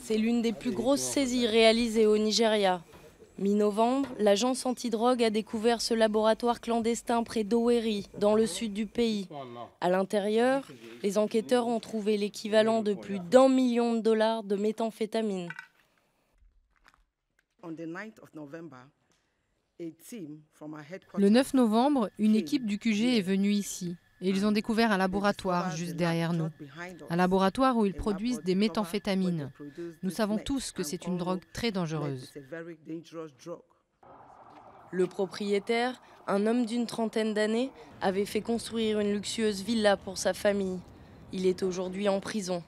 C'est l'une des plus grosses saisies réalisées au Nigeria. Mi-novembre, l'agence antidrogue a découvert ce laboratoire clandestin près d'Owerri, dans le sud du pays. À l'intérieur, les enquêteurs ont trouvé l'équivalent de plus d'1 million de dollars de méthamphétamine. Le 9 novembre, une équipe du QG est venue ici et ils ont découvert un laboratoire juste derrière nous. Un laboratoire où ils produisent des méthamphétamines. Nous savons tous que c'est une drogue très dangereuse. Le propriétaire, un homme d'une trentaine d'années, avait fait construire une luxueuse villa pour sa famille. Il est aujourd'hui en prison.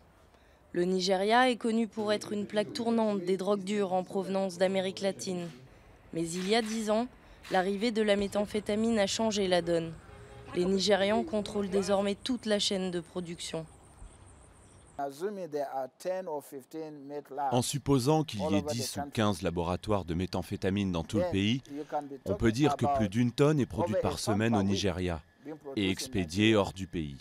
Le Nigeria est connu pour être une plaque tournante des drogues dures en provenance d'Amérique latine. Mais il y a 10 ans, l'arrivée de la méthamphétamine a changé la donne. Les Nigérians contrôlent désormais toute la chaîne de production. En supposant qu'il y ait 10 ou 15 laboratoires de méthamphétamine dans tout le pays, on peut dire que plus d'1 tonne est produite par semaine au Nigeria et expédiée hors du pays.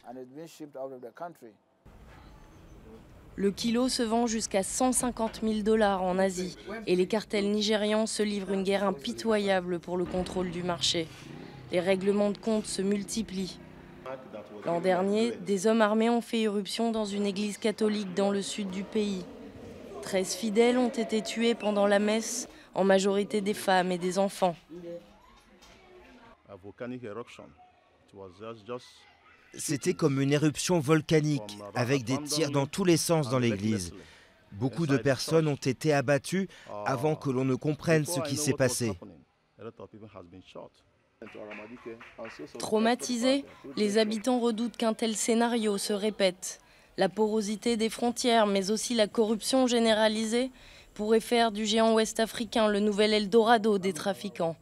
Le kilo se vend jusqu'à 150 000 dollars en Asie et les cartels nigérians se livrent une guerre impitoyable pour le contrôle du marché. Les règlements de compte se multiplient. L'an dernier, des hommes armés ont fait irruption dans une église catholique dans le sud du pays. 13 fidèles ont été tués pendant la messe, en majorité des femmes et des enfants. C'était comme une éruption volcanique, avec des tirs dans tous les sens dans l'église. Beaucoup de personnes ont été abattues avant que l'on ne comprenne ce qui s'est passé. Traumatisés, les habitants redoutent qu'un tel scénario se répète. La porosité des frontières, mais aussi la corruption généralisée, pourraient faire du géant ouest-africain le nouvel Eldorado des trafiquants.